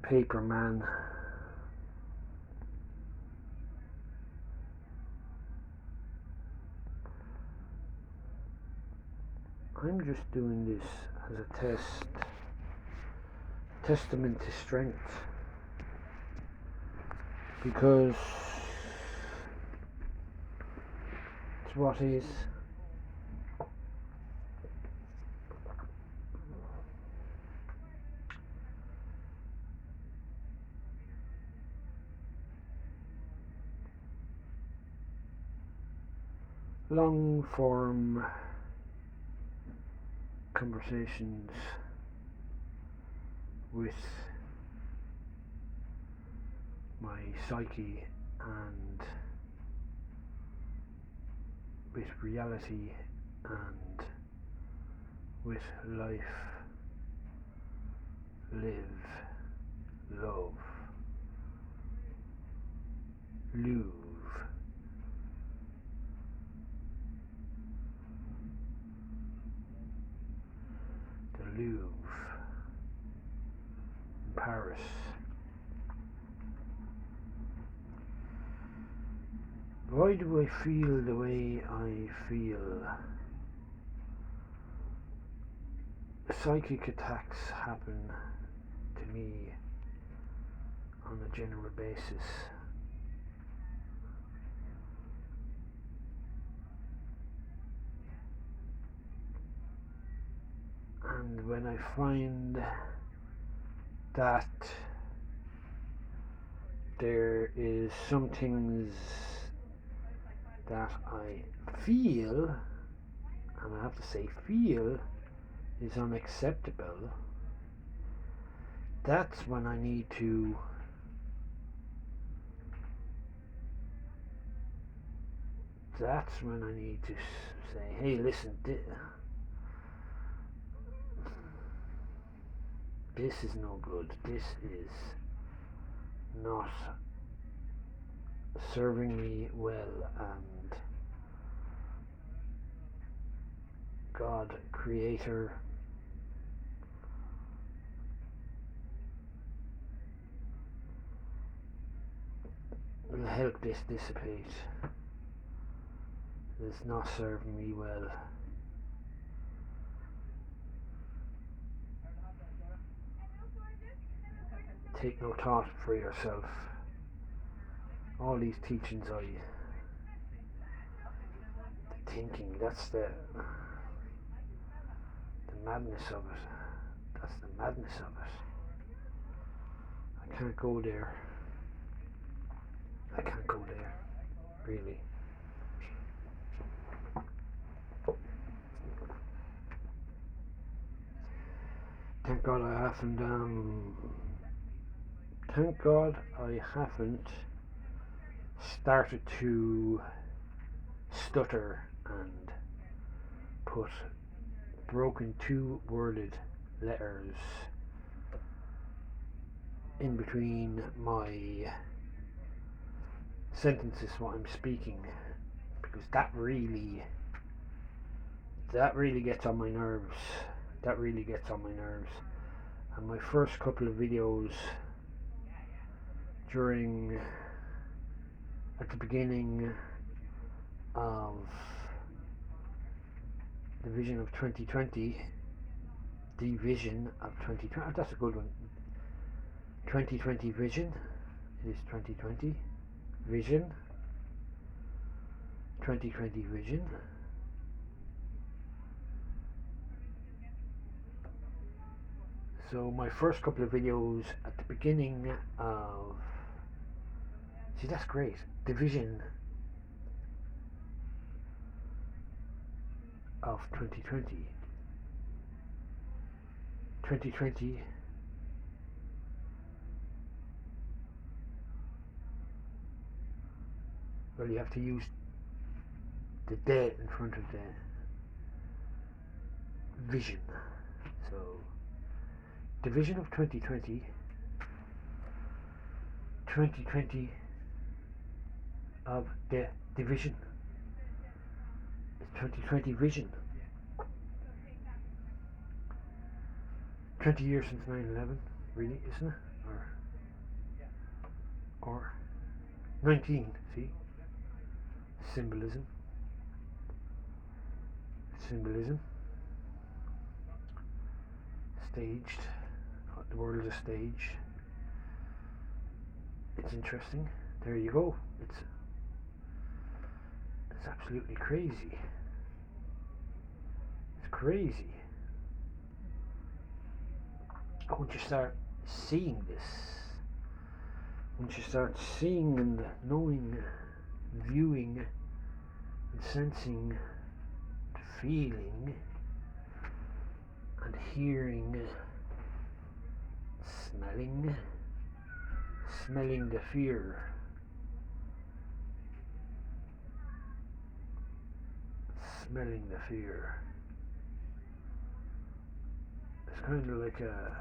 paper man. I'm just doing this as a testament to strength, because it's what is. Long form conversations with my psyche and with reality and with life. Live, love, Louvre. The Louvre in Paris. Why do I feel the way I feel? Psychic attacks happen to me on a general basis. And when I find that there is some things that I feel, and I have to say feel, is unacceptable, that's when I need to say, hey, listen, this is no good, this is not serving me well, and God, Creator, will help this dissipate. It's not serving me well. Take no thought for yourself. All these teachings, the thinking, that's the madness of it. That's the madness of it. I can't go there. Really. Thank God I haven't started to stutter and put broken two-worded letters in between my sentences while I'm speaking, because that really gets on my nerves. And my first couple of videos at the beginning of the vision of 2020, the vision of 2020, that's a good one. 2020 vision, it is 2020 vision, 2020 vision. So my first couple of videos at the beginning of, see, that's great, the vision of 2020, well, you have to use the date in front of the vision. So the vision of 2020 of the division. It's 2020 vision. 20 years since 9/11, really, isn't it? Or or 19, see? Symbolism. Staged. The world is a stage. It's interesting. There you go. It's absolutely crazy. It's crazy. Once you start seeing this, once you start seeing and knowing, viewing and sensing, feeling and hearing, smelling the fear, it's kind of like a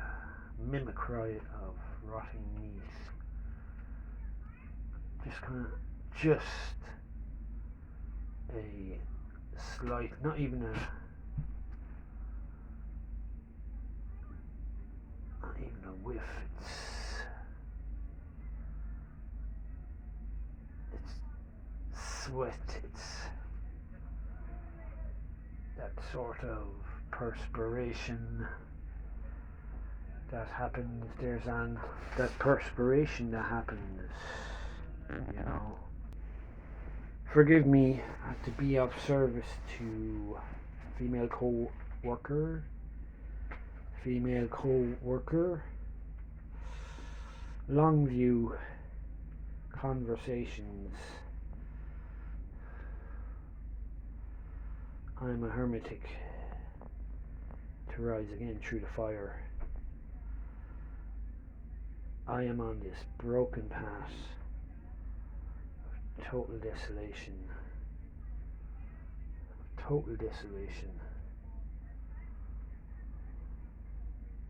mimicry of rotting meat. Just a slight, not even a whiff. It's sweat. It's that sort of perspiration that happens. That perspiration that happens, you know. Forgive me, I have to be of service to female co-worker, Longview Conversations. I'm a hermetic to rise again through the fire. I am on this broken path of total desolation.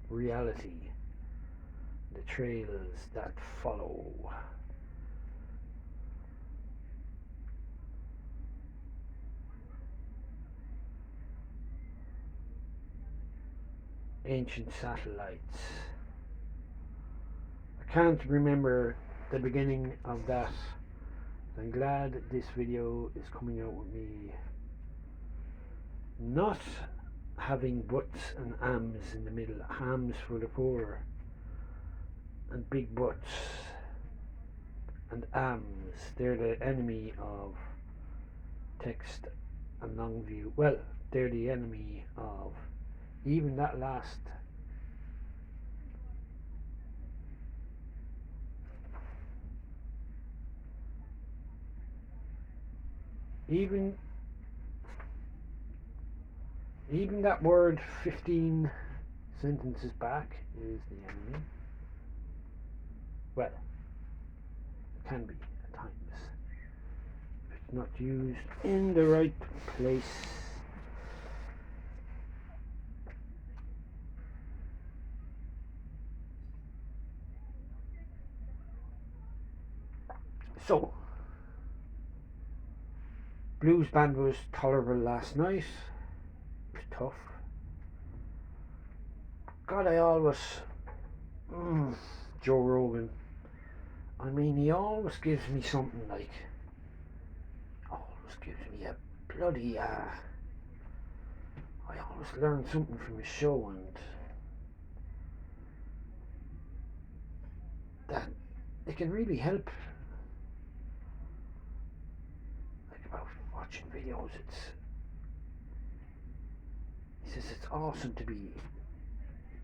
Reality, the trails that follow. Ancient satellites. I can't remember the beginning of that. I'm glad this video is coming out with me not having buts and ams in the middle. Hams for the poor and big butts, and ams, they're the enemy of text and long view. Well, they're the enemy of even that last even that word 15 sentences back is the enemy. Well, it can be at times if it's not used in the right place. So, blues band was tolerable last night. It was tough. God, I always Joe Rogan. I mean, he always gives me something like, always gives me a bloody I always learn something from his show, and that it can really help. Like about watching videos, he says it's awesome to be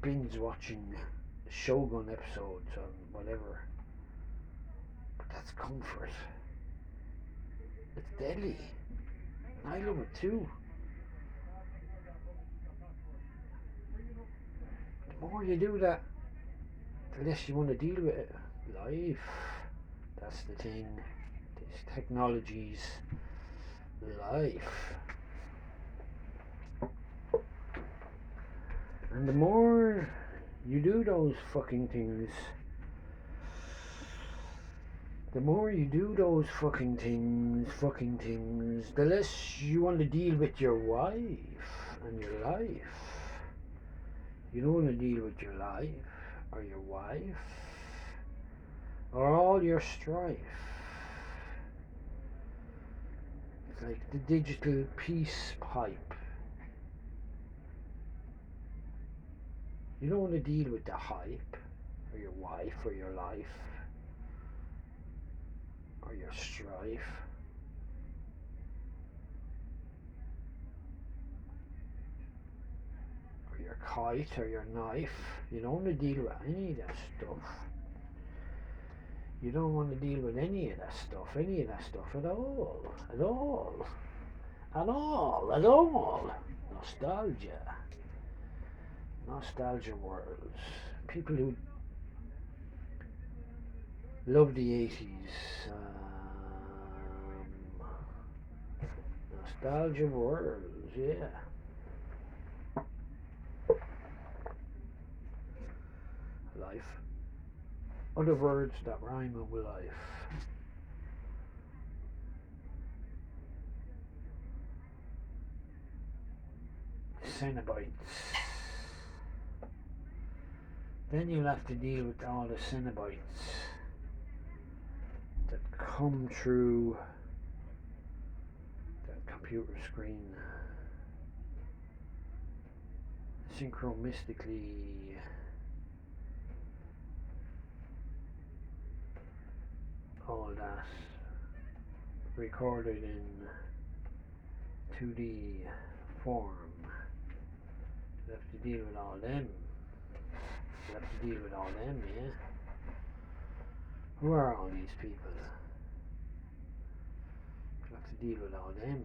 binge watching Shogun episodes on whatever, but that's comfort. It's deadly. I love it too. The more you do that, the less you want to deal with it. Life, that's the thing. This technology's life. And the more you do those fucking things, the less you want to deal with your wife and your life. You don't want to deal with your life or your wife or all your strife. It's like the digital peace pipe. You don't want to deal with the hype, or your wife, or your life, or your strife. Or your kite, or your knife. You don't want to deal with any of that stuff. You don't want to deal with any of that stuff at all. At all. At all. At all. Nostalgia. Nostalgia worlds. People who love the 80s. Nostalgia worlds, yeah. Life. Other words that rhyme with life. Cenobites. Then you'll have to deal with all the Cenobites that come through that computer screen synchronistically. All that recorded in 2D form. You have to deal with all them. You have to deal with all them, yeah? Who are all these people? You have to deal with all them.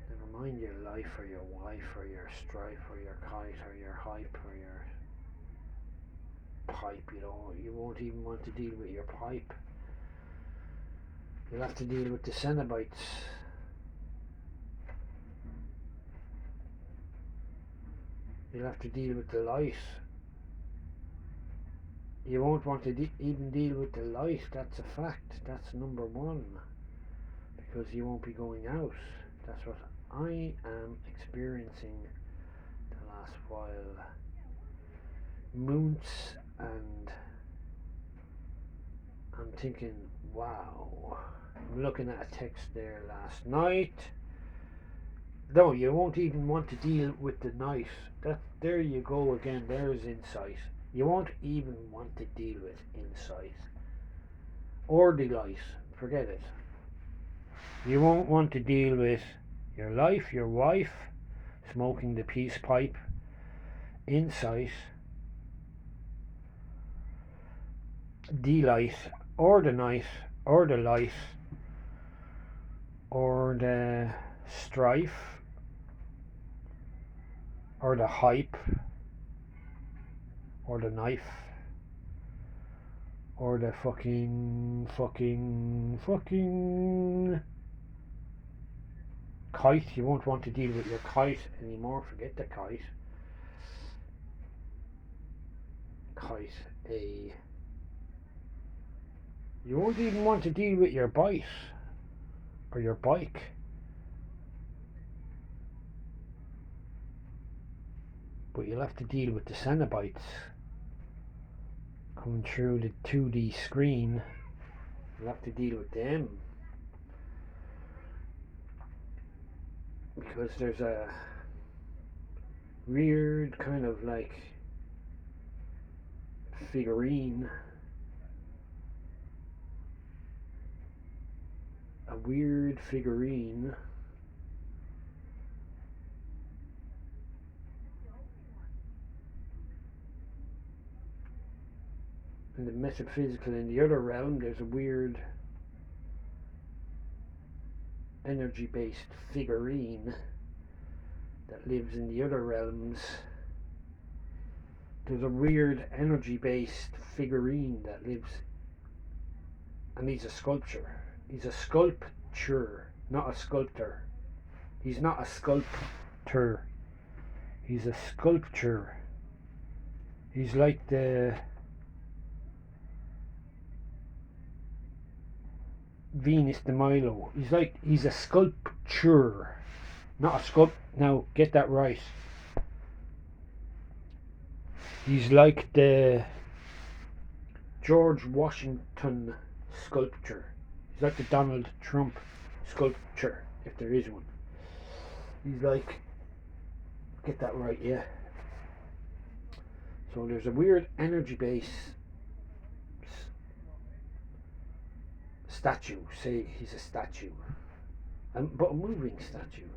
Never mind your life or your wife or your strife or your kite or your hype or your pipe, you won't even want to deal with your pipe. You'll have to deal with the Cenobites. You'll have to deal with the light. You won't want to even deal with the light, that's a fact. That's number one. Because you won't be going out. That's what I am experiencing the last while. Months, and I'm thinking, wow. I'm looking at a text there last night. No, you won't even want to deal with the night. There you go again, there's insight. You won't even want to deal with insight. Or delight. Forget it. You won't want to deal with your life, your wife, smoking the peace pipe, insight, delight, or the night, or the light, or the strife, or the hype, or the knife, or the fucking kite. You won't want to deal with your kite anymore. Forget the kite. You won't even want to deal with your bike or your bike. But you'll have to deal with the Cenobites coming through the 2D screen. You'll have to deal with them. Because there's a weird kind of like figurine. A weird figurine in the metaphysical. In the other realm, there's a weird energy-based figurine that lives in the other realms. There's a weird energy-based figurine that lives, and he's a sculpture. He's a sculpture, not a sculptor. He's not a sculptor. He's a sculpture. He's like the Venus de Milo. He's a sculpture, not a sculpt. Now get that right. He's like the George Washington sculpture. He's like the Donald Trump sculpture, if there is one. He's like, get that right, yeah. So there's a weird energy base statue. Say he's a statue, but a moving statue.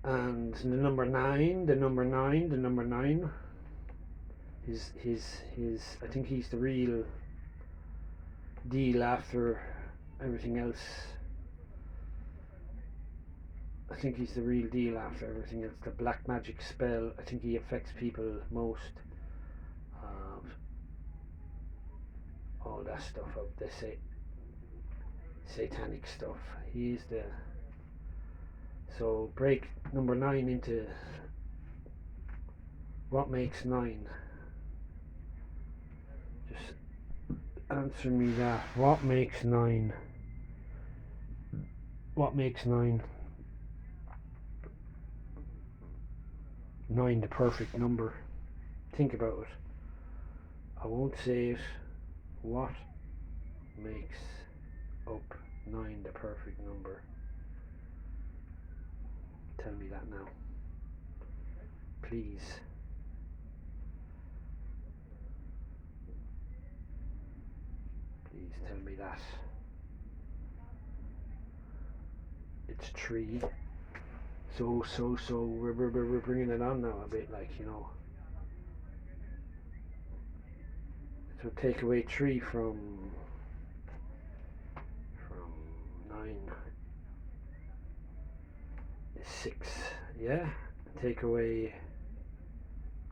And the number nine. His. I think he's the real deal after everything else. I think he's the real deal after everything else. The black magic spell. I think he affects people most. All that stuff of the satanic stuff. He is the. So break number 9 into what makes 9. Just answer me that. What makes 9? What makes 9? 9 the perfect number. Think about it. I won't say it. What makes up 9 the perfect number? Tell me that now. Please. Please tell me that. It's 3. So we're bringing it on now a bit, like, you know. So take away 3 from 9 is 6, yeah. Take away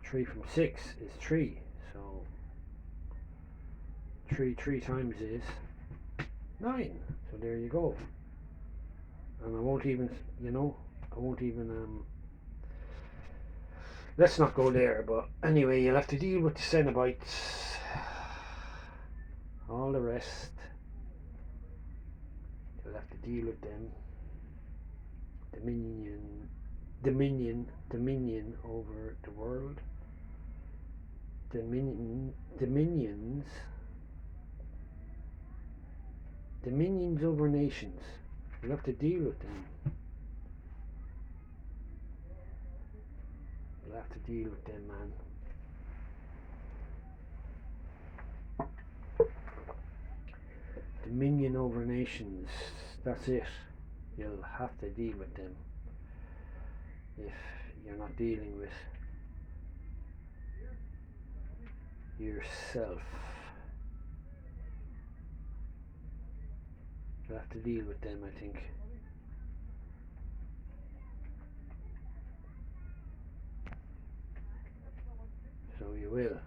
3 from 6 is 3. So 3 times is 9. So there you go. And I won't even, let's not go there, but anyway, you'll have to deal with the Cenobites. All the rest, you'll have to deal with them. Dominion over the world. Dominions over nations. You'll have to deal with them. You'll have to deal with them, man. Dominion over nations. That's it. You'll have to deal with them if you're not dealing with yourself. You'll have to deal with them, I think. So you will.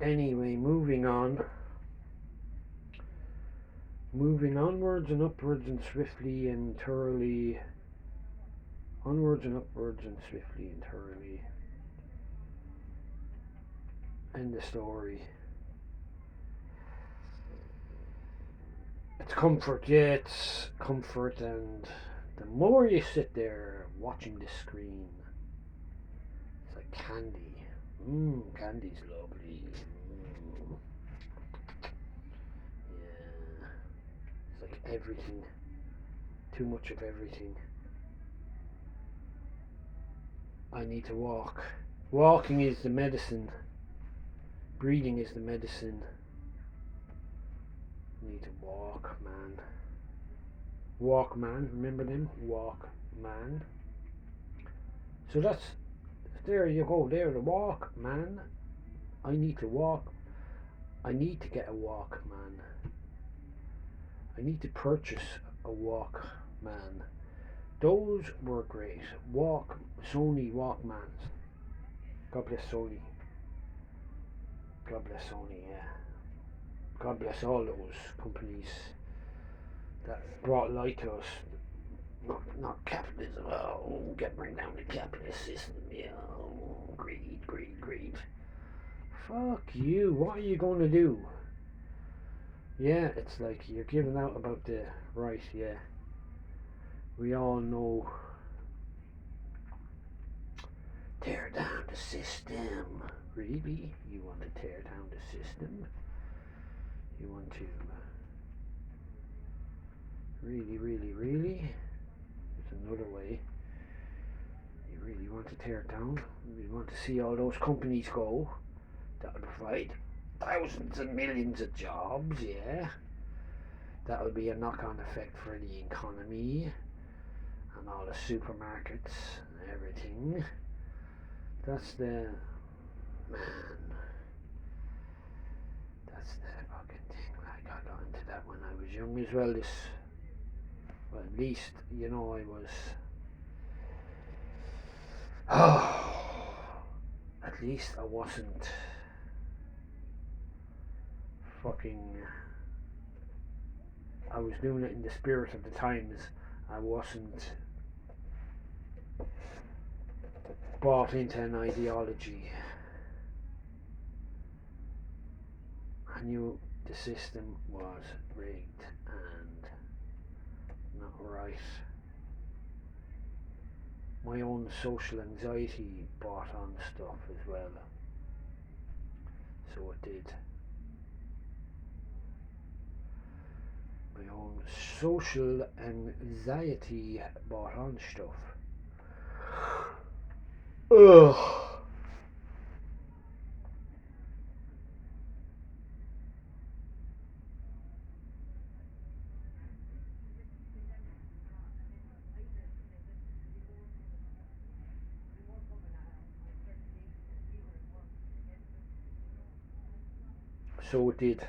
Anyway, moving onwards and upwards and swiftly and thoroughly. Onwards and upwards and swiftly and thoroughly. End the story. It's comfort, yeah, it's comfort, and the more you sit there watching the screen, it's like candy. Candy's lovely. Yeah. It's like everything. Too much of everything. I need to walk. Walking is the medicine. Breathing is the medicine. I need to walk, man. Walk, man. Remember them? Walk, man. So that's, there you go. There, the walk, man. I need to walk. I need to get a walk, man. I need to purchase a walk, man. Those were great. Sony Walkmans. God bless Sony. God bless Sony, yeah. God bless all those companies that brought light to us. Not capitalism. Oh, bring down the capitalist system. Yeah, oh, greed. Fuck you. What are you going to do? Yeah, it's like you're giving out about the right, yeah. We all know Tear down the system. Really? You want to tear down the system? You want to really? There's another way. You really want to tear it down? You want to see all those companies go? That would provide thousands and millions of jobs, yeah. That will be a knock-on effect for the economy and all the supermarkets and everything. That's the man. That's the fucking thing. I got into that when I was young as well. Well, at least, I was. At least I wasn't fucking. I was doing it in the spirit of the times. I wasn't bought into an ideology. I knew the system was rigged and not right. My own social anxiety brought on stuff as well. So it did. My own social anxiety brought on stuff. Ugh. So it did.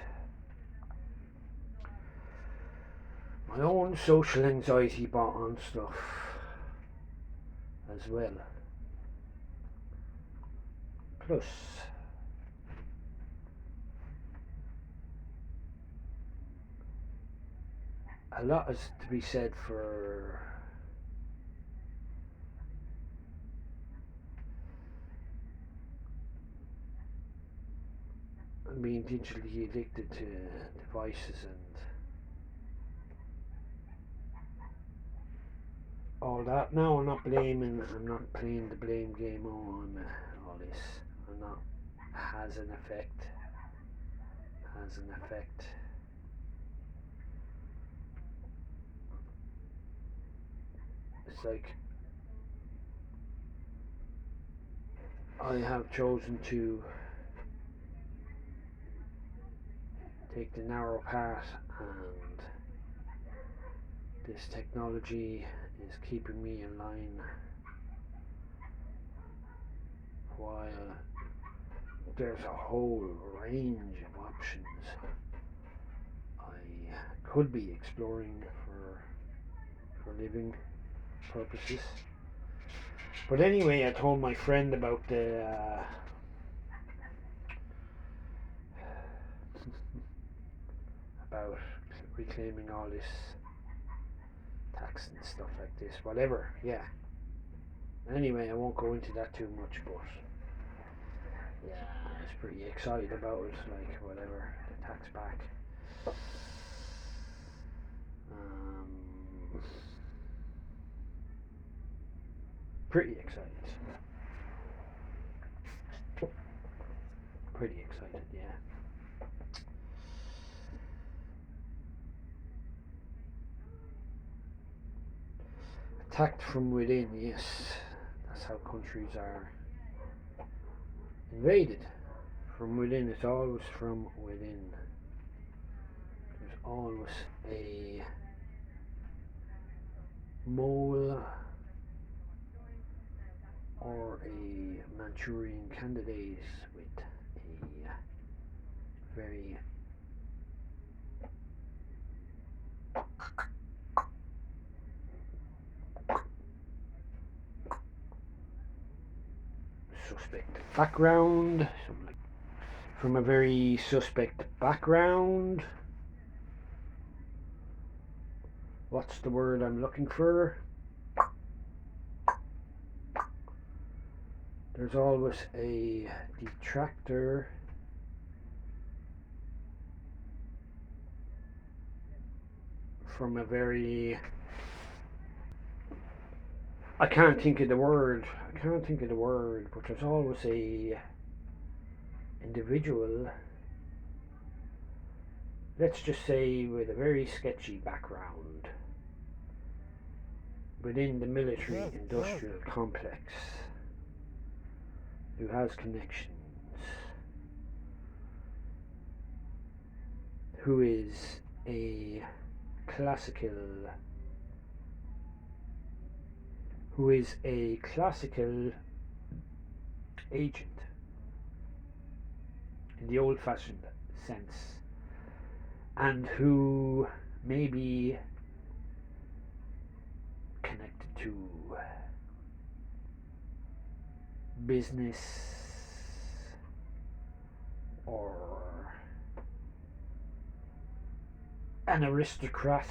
My own social anxiety brought on stuff as well. Plus, a lot is to be said for being digitally addicted to devices and all that. Now I'm not playing the blame game on all this. I'm not. Has an effect. It's like I have chosen to take the narrow path, and this technology is keeping me in line while there's a whole range of options I could be exploring for living purposes. But anyway, I told my friend about about reclaiming all this tax and stuff like this, whatever. Yeah. Anyway, I won't go into that too much, but yeah, I was pretty excited about it, like whatever, the tax back. Pretty excited. Pretty excited, yeah. Attacked from within, yes. That's how countries are invaded. From within, it's always from within. There's always a mole or a Manchurian candidate with a very suspect background, from a very suspect background. What's the word I'm looking for? There's always a detractor from a very I can't think of the word. But there's always a individual, let's just say with a very sketchy background within the military industrial complex, who has connections, who is a classical agent in the old-fashioned sense, and who may be connected to business or an aristocrat.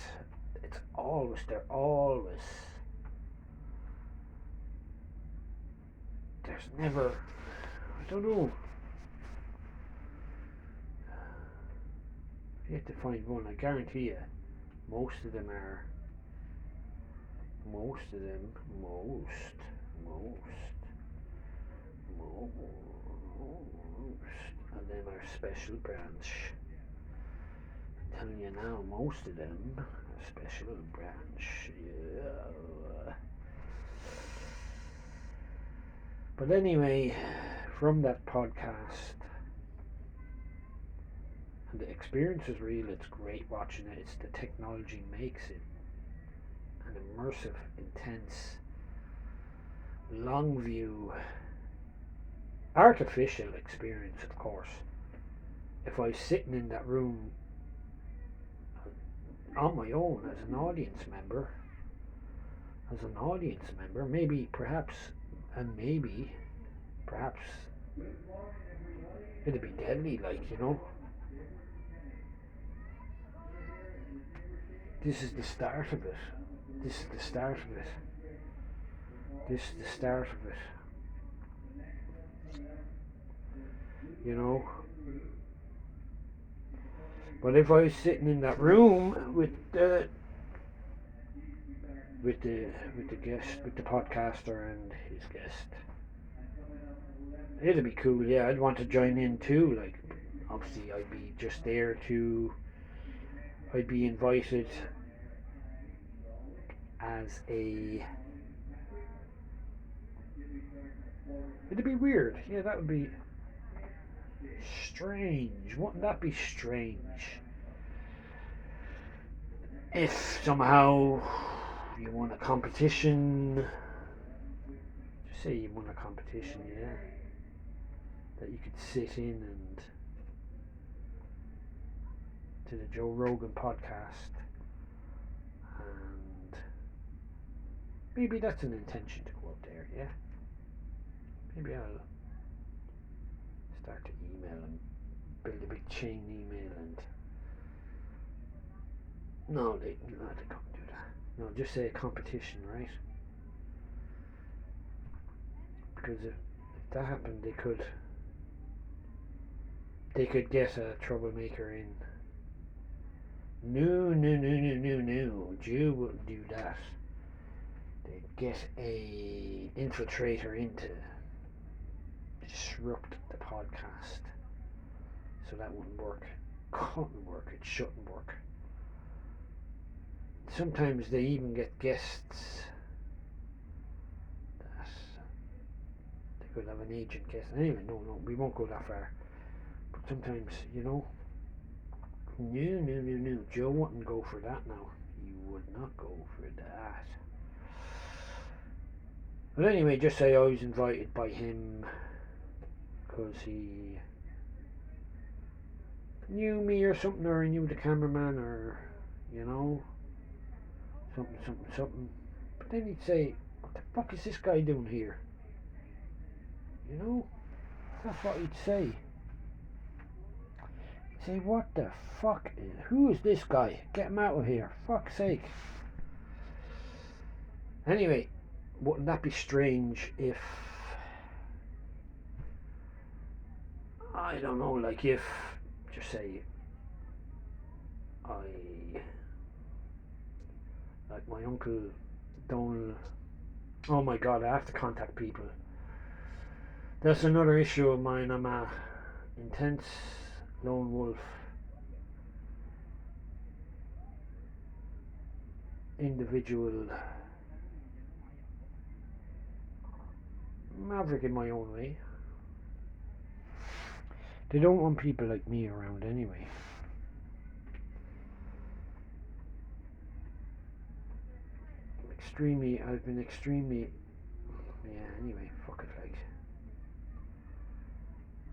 There's never, I don't know, you have to find one. I guarantee you most of them are special branch. I'm telling you now, most of them are special branch. Yeah. But anyway, from that podcast, and the experience is real. It's great watching it. It's the technology makes it an immersive, intense, long view, artificial experience, of course. If I was sitting in that room on my own as an audience member, maybe, perhaps it'd be deadly, This is the start of it. But if I was sitting in that room with the guest, with the podcaster and his guest, it'd be cool. Yeah, I'd want to join in too. Like, obviously, I'd be just there to. I'd be invited as a. It'd be weird. Yeah, that would be strange. Wouldn't that be strange? If somehow you won a competition, just say you won a competition, yeah, that you could sit in and to the Joe Rogan podcast, and maybe that's an intention to go up there, yeah. Maybe I'll start to email and build a big chain email and no, they can't do that. No, just say a competition, right? Because if that happened, they could get a troublemaker in. No, Jew wouldn't do that. They'd get a infiltrator in to disrupt the podcast. So that wouldn't work. Couldn't work. It shouldn't work. Sometimes they even get guests that they could have an agent guest. Anyway, no, we won't go that far. But sometimes, no. Joe wouldn't go for that now. He would not go for that. But anyway, just say I was invited by him because he knew me or something, or he knew the cameraman, or something. But then he'd say, what the fuck is this guy doing here? That's what he'd say. He'd say, what the fuck? Who is this guy? Get him out of here. Fuck's sake. Anyway, wouldn't that be strange if, I don't know, like if, just say, like my uncle Donald Oh my god, I have to contact people. That's another issue of mine. I'm a intense lone wolf individual, maverick in my own way. They don't want people like me around anyway. I've been extremely, yeah, anyway, fuck it, like.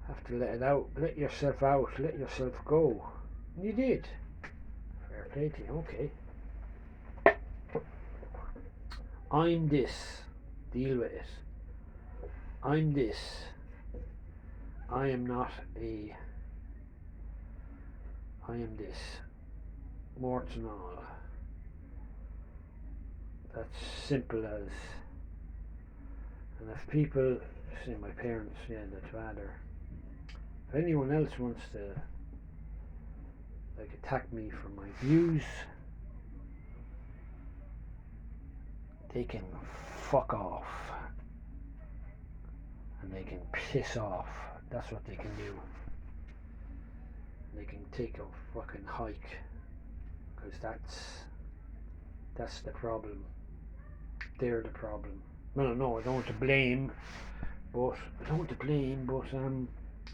Have to let it out, let yourself out, let yourself go. And you did. Fair play to you, okay. I'm this. Deal with it. I'm this. I am not a. I am this. Warts and all. That's simple as. And if people, say my parents, yeah, that's rather. If anyone else wants to, like, attack me for my views, they can fuck off. And they can piss off. That's what they can do. They can take a fucking hike. Because that's the problem. They're the problem. No, I don't want to blame. But,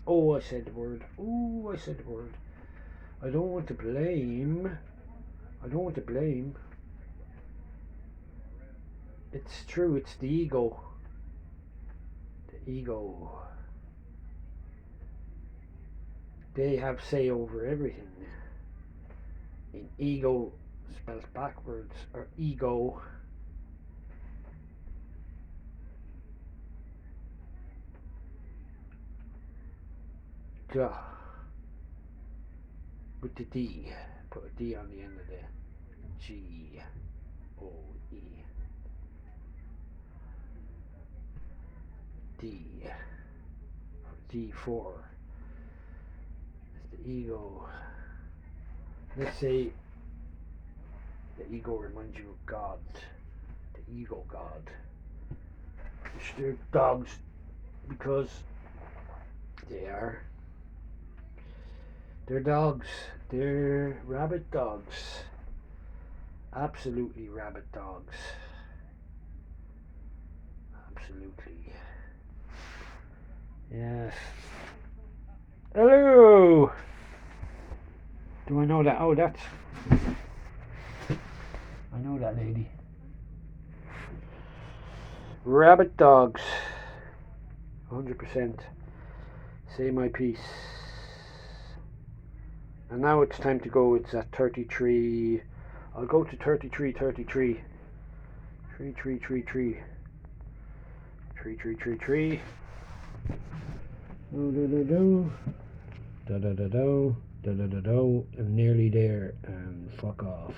oh, I said the word. I don't want to blame. It's true, it's the ego. The ego. They have say over everything. And ego spelled backwards, or ego. Duh. With the D. Put a D on the end of the G-O-E. D4. It's the ego. Let's say the ego reminds you of God. The ego God. Which they're dogs because they are. They're dogs. They're rabbit dogs. Absolutely rabbit dogs. Absolutely. Yes. Hello! Do I know that? Oh, that's... I know that lady. Rabbit dogs. 100%. Say my piece. And now it's time to go. It's at 33. I'll go to 33. 33. 3. I'm nearly there and fuck off.